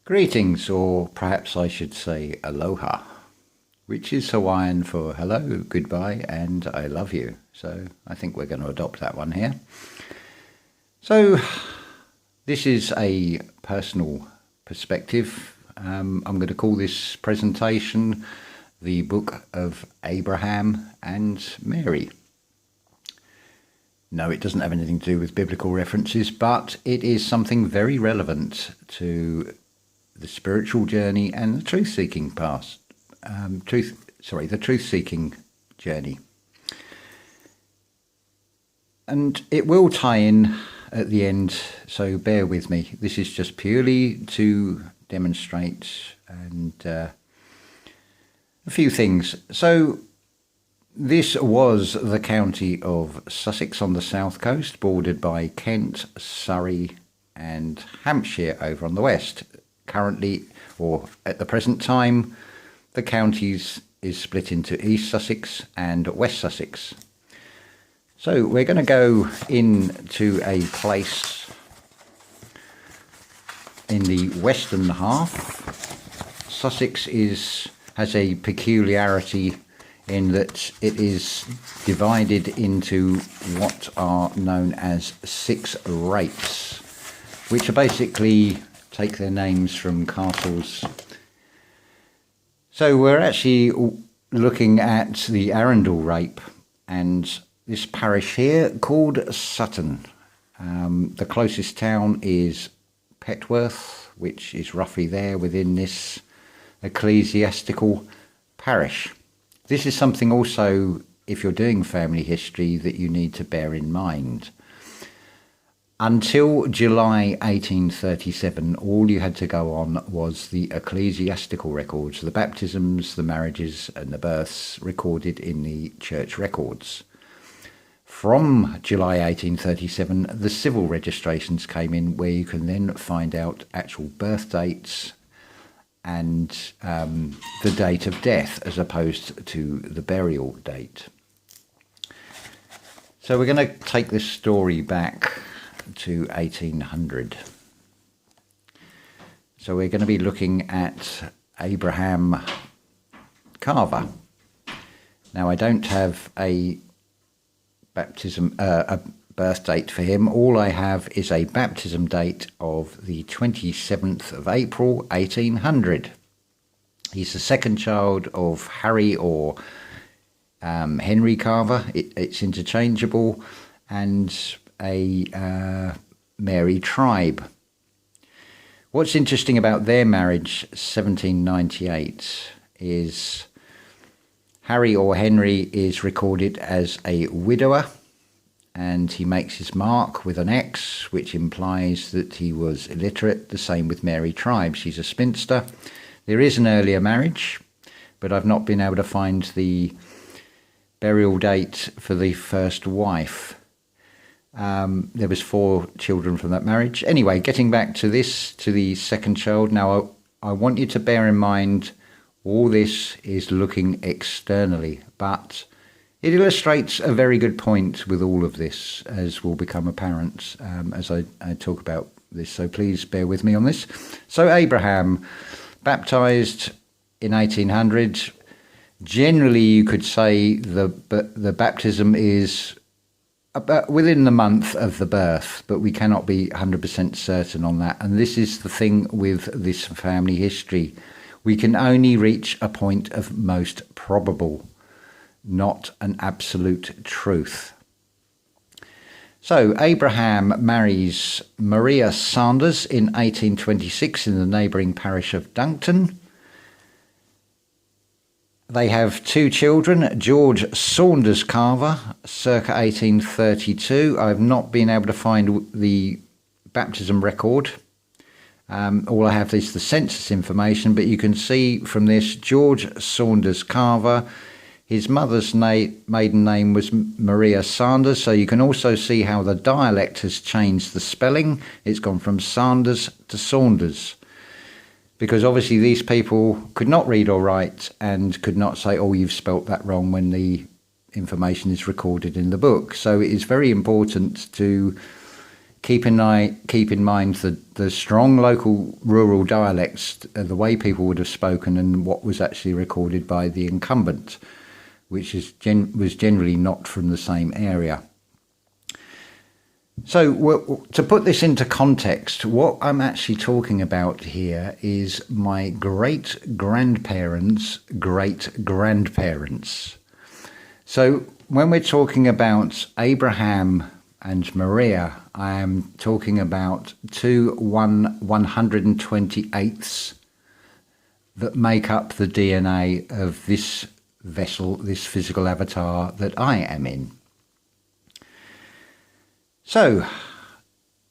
Greetings, or perhaps I should say aloha, which is Hawaiian for hello, goodbye, and I love you. So I think we're going to adopt that one here. So this is a personal perspective. I'm going to call this presentation the Book of Abraham and Mary. No, it doesn't have anything to do with biblical references, but it is something very relevant to the spiritual journey and the truth-seeking the truth-seeking journey. And it will tie in at the end, so bear with me. This is just purely to demonstrate and a few things. So this was the county of Sussex on the south coast, bordered by Kent, Surrey and Hampshire over on the west. Currently, or at the present time, the counties is split into East Sussex and West Sussex. So we're going to go into a place in the western half. Sussex has a peculiarity in that it is divided into what are known as 6 rapes, which are basically take their names from castles. So we're actually looking at the Arundel rape and this parish here called Sutton. The closest town is Petworth, which is roughly there within this ecclesiastical parish. This is something also, if you're doing family history, that you need to bear in mind. Until July 1837, all you had to go on was the ecclesiastical records, the baptisms, the marriages and the births recorded in the church records. From July 1837, the civil registrations came in, where you can then find out actual birth dates and the date of death as opposed to the burial date. So we're going to take this story back to 1800. So we're going to be looking at Abraham Carver. Now I don't have a birth date for him. All I have is a baptism date of the 27th of April 1800. He's the second child of Harry or Henry Carver. It's interchangeable, and a Mary Tribe. What's interesting about their marriage, 1798, is Harry or Henry is recorded as a widower, and he makes his mark with an X, which implies that he was illiterate. The same with Mary Tribe. She's a spinster. There is an earlier marriage, but I've not been able to find the burial date for the first wife. There was 4 children from that marriage. Anyway, getting back to the second child. Now, I want you to bear in mind all this is looking externally, but it illustrates a very good point with all of this, as will become apparent as I talk about this. So please bear with me on this. So Abraham, baptized in 1800. Generally, you could say the baptism is about within the month of the birth, but we cannot be 100% certain on that. And this is the thing with this family history. We can only reach a point of most probable, not an absolute truth. So Abraham marries Maria Sanders in 1826 in the neighbouring parish of Duncton. They have 2 children, George Saunders Carver, circa 1832. I've not been able to find the baptism record. All I have is the census information, but you can see from this George Saunders Carver, his mother's maiden name was Maria Sanders, so you can also see how the dialect has changed the spelling. It's gone from Sanders to Saunders, because obviously these people could not read or write and could not say, oh, you've spelt that wrong, when the information is recorded in the book. So it is very important to keep in mind the strong local rural dialects, the way people would have spoken, and what was actually recorded by the incumbent, which was generally not from the same area. So to put this into context, what I'm actually talking about here is my great-grandparents' great-grandparents. So when we're talking about Abraham and Maria, I am talking about 1/128ths that make up the DNA of this vessel, this physical avatar that I am in. So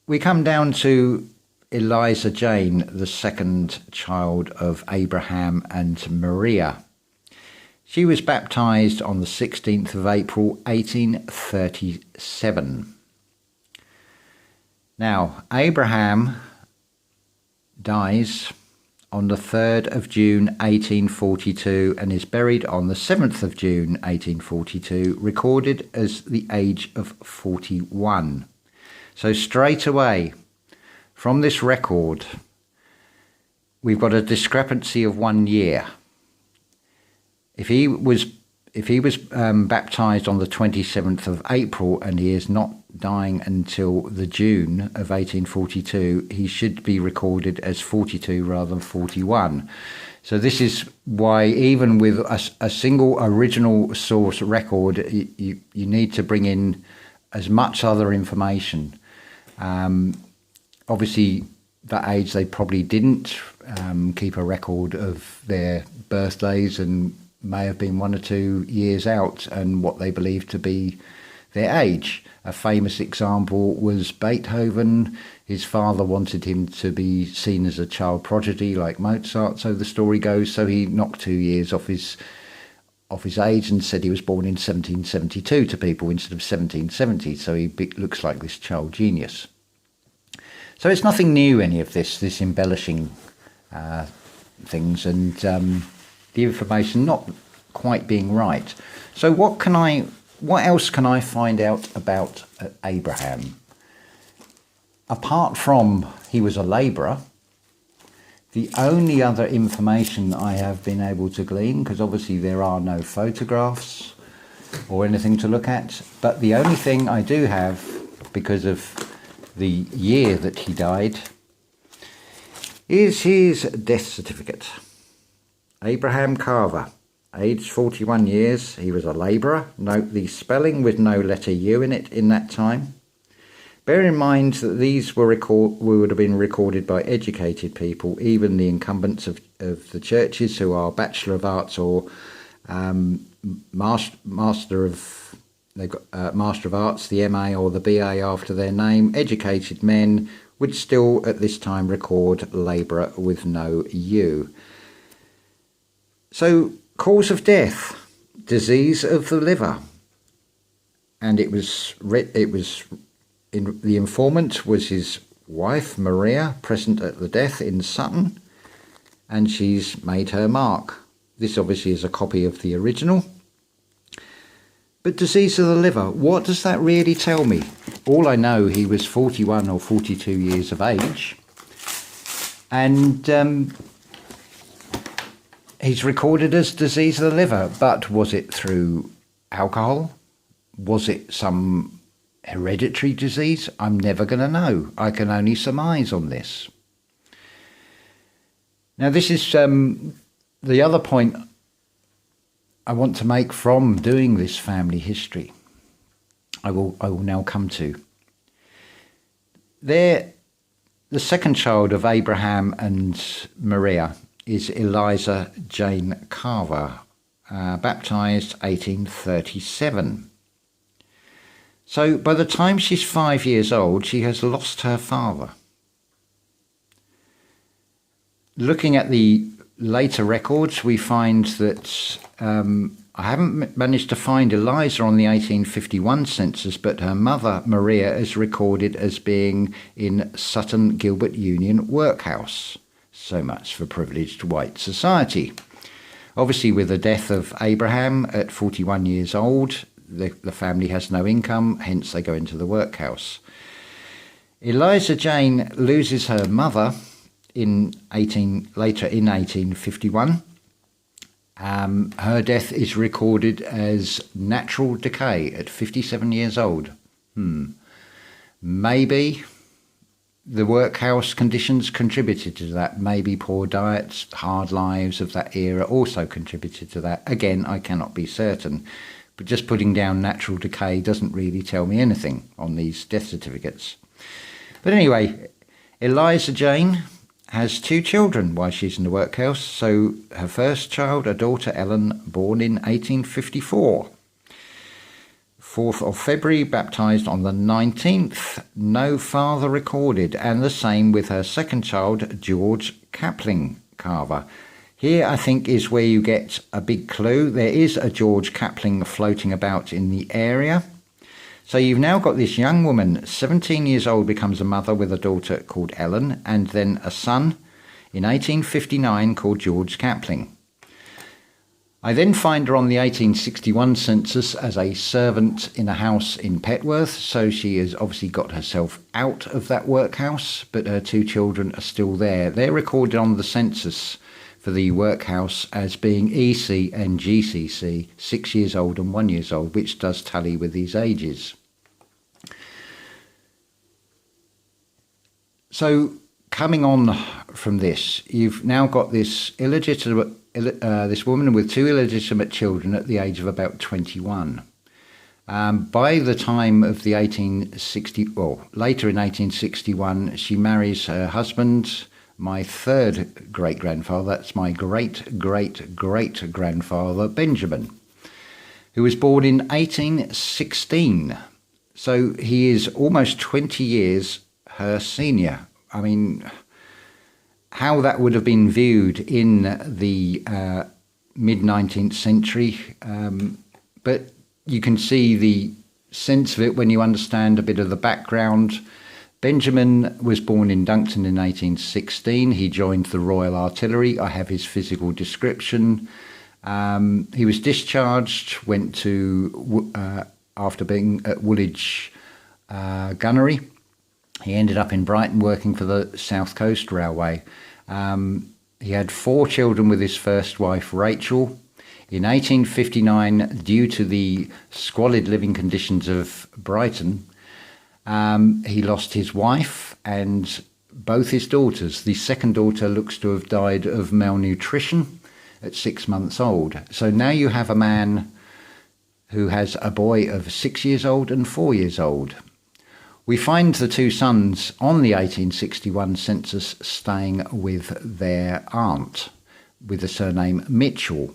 we come down to Eliza Jane, the second child of Abraham and Maria. She was baptized on the 16th of April 1837. Now, Abraham dies on the 3rd of June 1842 and is buried on the 7th of June 1842, recorded as the age of 41. So straight away from this record, we've got a discrepancy of 1 year. If he was baptized on the 27th of April and he is not dying until the June of 1842, he should be recorded as 42 rather than 41. So this is why, even with a single original source record, you need to bring in as much other information. Obviously, that age they probably didn't keep a record of their birthdays and may have been 1 or 2 years out and what they believed to be their age. A famous example was Beethoven. His father wanted him to be seen as a child prodigy like Mozart, so the story goes, so he knocked 2 years off his age and said he was born in 1772 to people instead of 1770, so he looks like this child genius. So it's nothing new, any of this embellishing things and the information not quite being right. So what else can I find out about Abraham? Apart from he was a labourer, the only other information I have been able to glean, because obviously there are no photographs or anything to look at, but the only thing I do have, because of the year that he died, is his death certificate. Abraham Carver, aged 41 years, he was a labourer. Note the spelling with no letter U in it in that time. Bear in mind that these would have been recorded by educated people, even the incumbents of the churches who are Bachelor of Arts or Master of Arts, the MA or the BA after their name. Educated men would still at this time record labourer with no U. So, cause of death, disease of the liver, and the informant was his wife Maria, present at the death in Sutton, and she's made her mark. This obviously is a copy of the original. But disease of the liver, what does that really tell me? All I know, he was 41 or 42 years of age, and he's recorded as disease of the liver, but was it through alcohol? Was it some hereditary disease? I'm never going to know. I can only surmise on this. Now, this is the other point I want to make from doing this family history. I will now come to. The second child of Abraham and Maria is Eliza Jane Carver, baptized 1837. So by the time she's 5 years old, she has lost her father. Looking at the later records, we find that I haven't managed to find Eliza on the 1851 census, but her mother, Maria, is recorded as being in Sutton Gilbert Union Workhouse. So much for privileged white society. Obviously, with the death of Abraham at 41 years old, the family has no income, hence they go into the workhouse. Eliza Jane loses her mother later in 1851. Her death is recorded as natural decay at 57 years old. Maybe the workhouse conditions contributed to that. Maybe poor diets, hard lives of that era also contributed to that. Again, I cannot be certain. But just putting down natural decay doesn't really tell me anything on these death certificates. But anyway, Eliza Jane has 2 children while she's in the workhouse. So her first child, a daughter Ellen, born in 1854. 4th of February, baptised on the 19th, no father recorded, and the same with her second child, George Capling Carver. Here, I think, is where you get a big clue. There is a George Capling floating about in the area. So you've now got this young woman, 17 years old, becomes a mother with a daughter called Ellen, and then a son in 1859 called George Capling. I then find her on the 1861 census as a servant in a house in Petworth, so she has obviously got herself out of that workhouse, but her 2 children are still there. They're recorded on the census for the workhouse as being EC and GCC, 6 years old and 1 year old, which does tally with these ages. So coming on from this, you've now got this this woman with 2 illegitimate children at the age of about 21. By the time of the later in 1861, she marries her husband, my 3rd great-grandfather. That's my great-great-great-grandfather, Benjamin, who was born in 1816. So he is almost 20 years her senior. I mean, how that would have been viewed in the mid-19th century, but you can see the sense of it when you understand a bit of the background. Benjamin was born in Dunkton in 1816. He joined the Royal Artillery. I have his physical description. He was discharged, went to, after being at Woolwich Gunnery, he ended up in Brighton working for the South Coast Railway. He had 4 children with his first wife, Rachel. In 1859, due to the squalid living conditions of Brighton, he lost his wife and both his daughters. The second daughter looks to have died of malnutrition at 6 months old. So now you have a man who has a boy of 6 years old and 4 years old. We find the 2 sons on the 1861 census staying with their aunt with the surname Mitchell.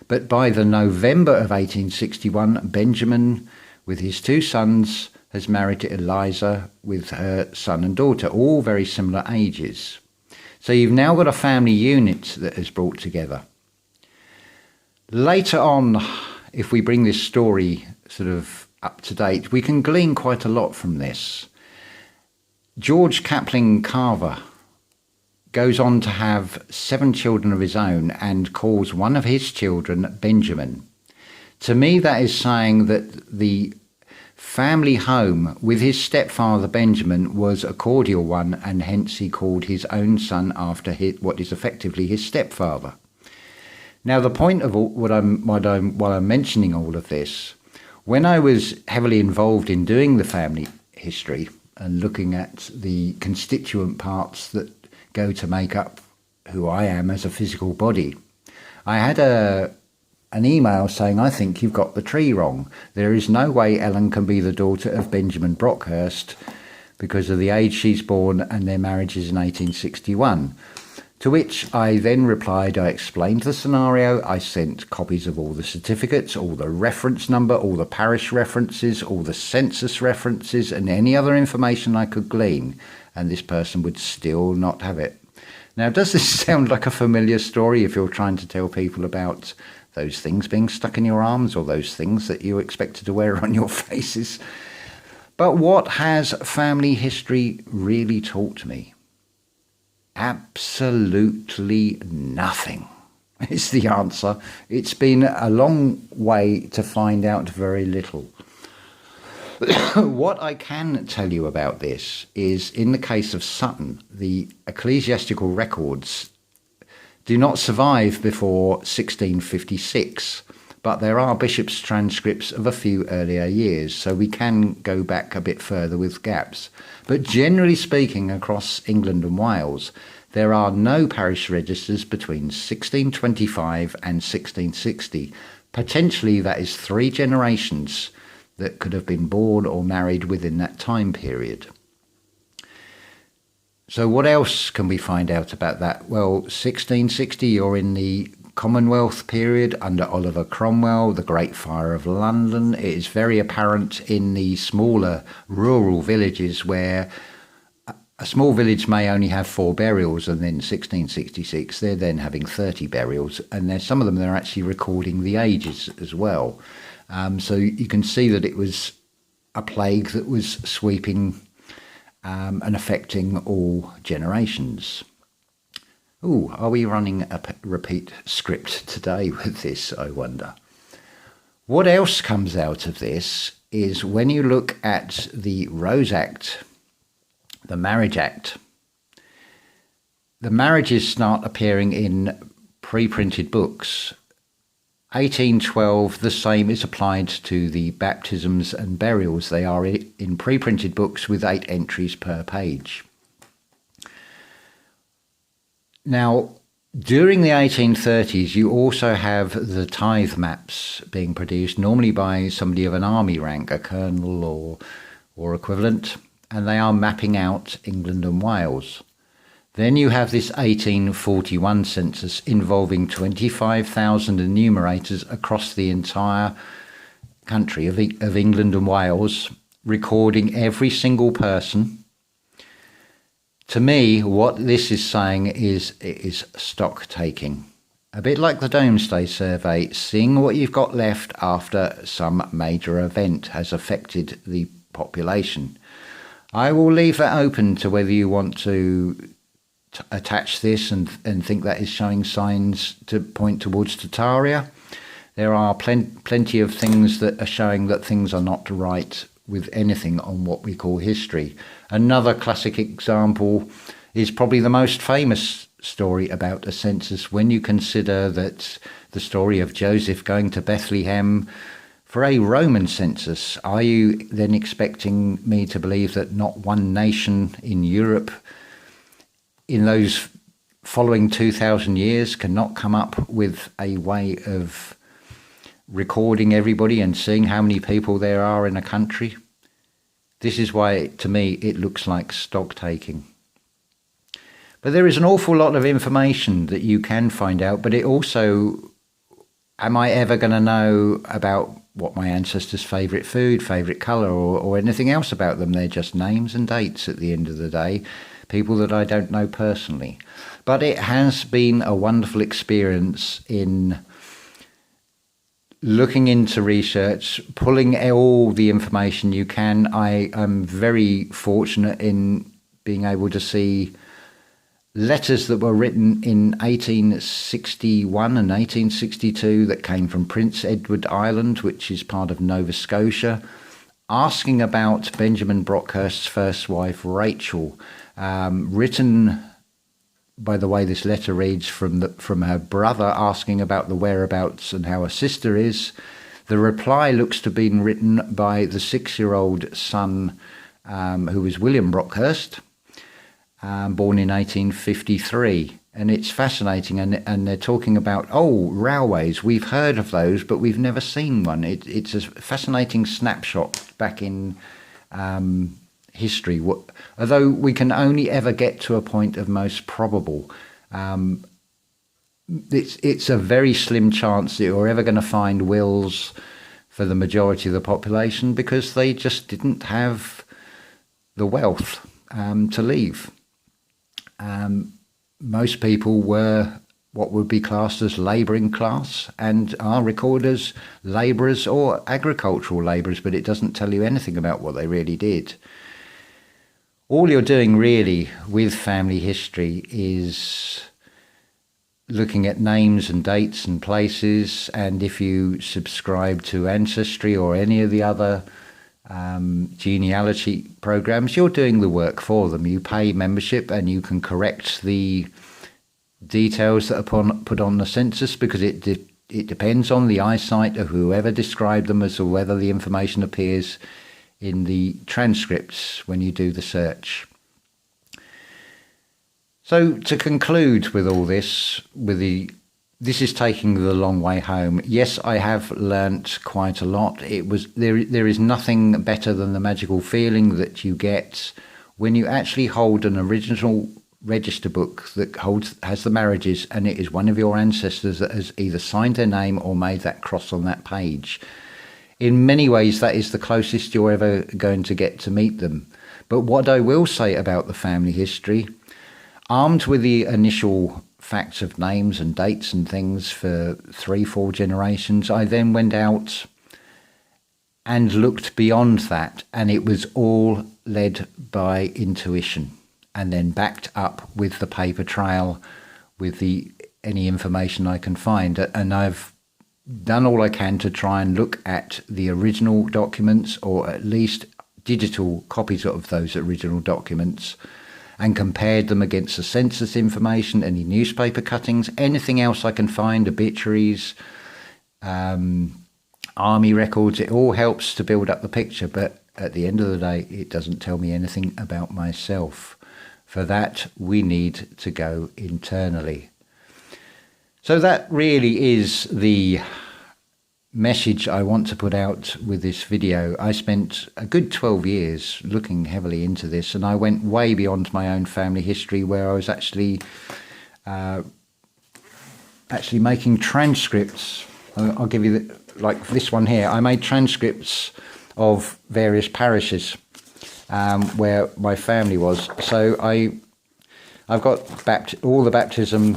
But by the November of 1861, Benjamin, with his 2 sons, has married to Eliza with her son and daughter, all very similar ages. So you've now got a family unit that is brought together. Later on, if we bring this story sort of up to date, we can glean quite a lot from this. George Capling Carver goes on to have 7 children of his own and calls one of his children Benjamin. To me, that is saying that the family home with his stepfather Benjamin was a cordial one, and hence he called his own son after what is effectively his stepfather. Now, the point of while I'm mentioning all of this, when I was heavily involved in doing the family history and looking at the constituent parts that go to make up who I am as a physical body, I had an email saying, I think you've got the tree wrong. There is no way Ellen can be the daughter of Benjamin Brockhurst because of the age she's born and their marriage is in 1861. To which I then replied, I explained the scenario, I sent copies of all the certificates, all the reference number, all the parish references, all the census references, and any other information I could glean, and this person would still not have it. Now, does this sound like a familiar story if you're trying to tell people about those things being stuck in your arms or those things that you expected to wear on your faces? But what has family history really taught me? Absolutely nothing is the answer. It's been a long way to find out very little. What I can tell you about this is, in the case of Sutton, the ecclesiastical records do not survive before 1656, but there are bishops' transcripts of a few earlier years, so we can go back a bit further with gaps. But generally speaking, across England and Wales, there are no parish registers between 1625 and 1660. Potentially that is 3 generations that could have been born or married within that time period. So what else can we find out about that? Well, 1660, you're in the Commonwealth period under Oliver Cromwell, the Great Fire of London. It is very apparent in the smaller rural villages where a small village may only have 4 burials, and then 1666 they're then having 30 burials, and there's some of them they're actually recording the ages as well. So you can see that it was a plague that was sweeping and affecting all generations. Ooh, are we running a repeat script today with this, I wonder? What else comes out of this is when you look at the Rose Act, the Marriage Act, the marriages start appearing in pre-printed books. 1812, the same is applied to the baptisms and burials. They are in pre-printed books with 8 entries per page. Now, during the 1830s, you also have the tithe maps being produced, normally by somebody of an army rank, a colonel or equivalent, and they are mapping out England and Wales. Then you have this 1841 census involving 25,000 enumerators across the entire country of England and Wales, recording every single person. To me, what this is saying is it is stock taking. A bit like the Domesday Survey, seeing what you've got left after some major event has affected the population. I will leave that open to whether you want to attach this and think that is showing signs to point towards Tartaria. There are plenty of things that are showing that things are not right with anything on what we call history. Another classic example is probably the most famous story about a census, when you consider that the story of Joseph going to Bethlehem for a Roman census. Are you then expecting me to believe that not one nation in Europe in those following 2,000 years cannot come up with a way of recording everybody and seeing how many people there are in a country? This is why, to me, it looks like stock taking. But there is an awful lot of information that you can find out, but it also, am I ever going to know about what my ancestors' favourite food, favourite colour, or anything else about them? They're just names and dates at the end of the day, people that I don't know personally. But it has been a wonderful experience in looking into research, pulling all the information you can. I am very fortunate in being able to see letters that were written in 1861 and 1862 that came from Prince Edward Island, which is part of Nova Scotia, asking about Benjamin Brockhurst's first wife, Rachel, written, by the way this letter reads, from her brother asking about the whereabouts and how her sister is. The reply looks to have been written by the 6-year-old son, who was William Brockhurst, born in 1853. And it's fascinating, and they're talking about, railways, we've heard of those, but we've never seen one. It's a fascinating snapshot back in history. Although we can only ever get to a point of most probable, it's a very slim chance that you're ever going to find wills for the majority of the population, because they just didn't have the wealth to leave. Most people were what would be classed as labouring class and are recorded as labourers or agricultural labourers, but it doesn't tell you anything about what they really did. All you're doing really with family history is looking at names and dates and places, and if you subscribe to Ancestry or any of the other genealogy programs, you're doing the work for them. You pay membership and you can correct the details that are put on the census, because it depends on the eyesight of whoever described them as to whether the information appears in the transcripts when you do the search. So to conclude with all this, this is taking the long way home. Yes, I have learnt quite a lot. There is nothing better than the magical feeling that you get when you actually hold an original register book that has the marriages, and it is one of your ancestors that has either signed their name or made that cross on that page. In many ways, that is the closest you're ever going to get to meet them. But what I will say about the family history, armed with the initial facts of names and dates and things for 3-4 generations, I then went out and looked beyond that, and it was all led by intuition, and then backed up with the paper trail with any information I can find. And I've done all I can to try and look at the original documents, or at least digital copies of those original documents, and compared them against the census information, any newspaper cuttings, anything else I can find, obituaries, army records. It all helps to build up the picture, but at the end of the day, it doesn't tell me anything about myself. For that, we need to go internally. So that really is the message I want to put out with this video. I spent a good 12 years looking heavily into this, and I went way beyond my own family history, where I was actually making transcripts. I'll give you like this one here. I made transcripts of various parishes where my family was. So I've got all the baptism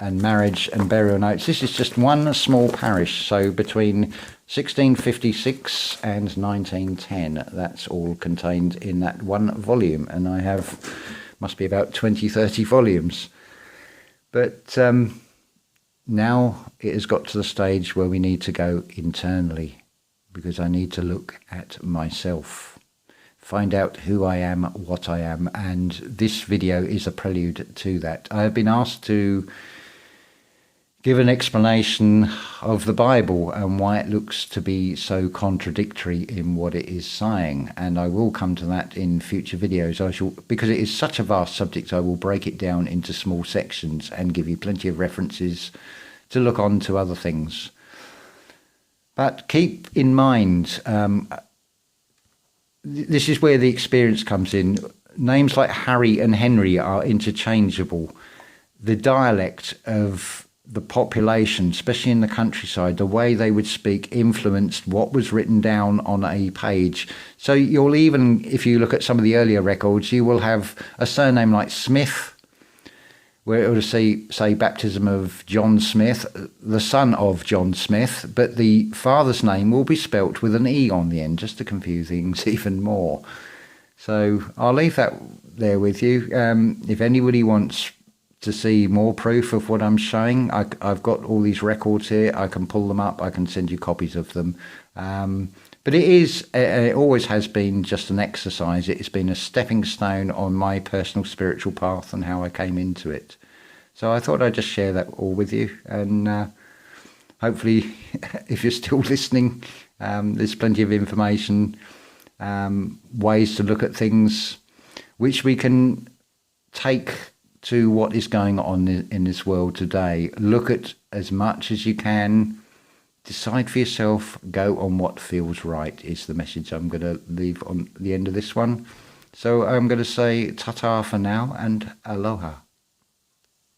and marriage and burial notes. This is just one small parish. So between 1656 and 1910, that's all contained in that one volume. And I have, must be about 20-30 volumes. But now it has got to the stage where we need to go internally, because I need to look at myself, find out who I am, what I am, and this video is a prelude to that. I have been asked to give an explanation of the Bible and why it looks to be so contradictory in what it is saying, and I will come to that in future videos. Because it is such a vast subject, I will break it down into small sections and give you plenty of references to look on to other things. But keep in mind, this is where the experience comes in. Names like Harry and Henry are interchangeable. The dialect of the population, especially in the countryside, the way they would speak influenced what was written down on a page. So you'll even, if you look at some of the earlier records, you will have a surname like Smith, where it will say baptism of John Smith, the son of John Smith, but the father's name will be spelt with an E on the end, just to confuse things even more. So I'll leave that there with you. If anybody wants to see more proof of what I'm showing, I've got all these records here. I can pull them up. I can send you copies of them. But it always has been just an exercise. It's been a stepping stone on my personal spiritual path and how I came into it. So I thought I'd just share that all with you. And hopefully, if you're still listening, there's plenty of information, ways to look at things, which we can take to what is going on in this world today. Look at as much as you can. Decide for yourself. Go on what feels right is the message I'm going to leave on the end of this one. So I'm going to say ta-ta for now and aloha.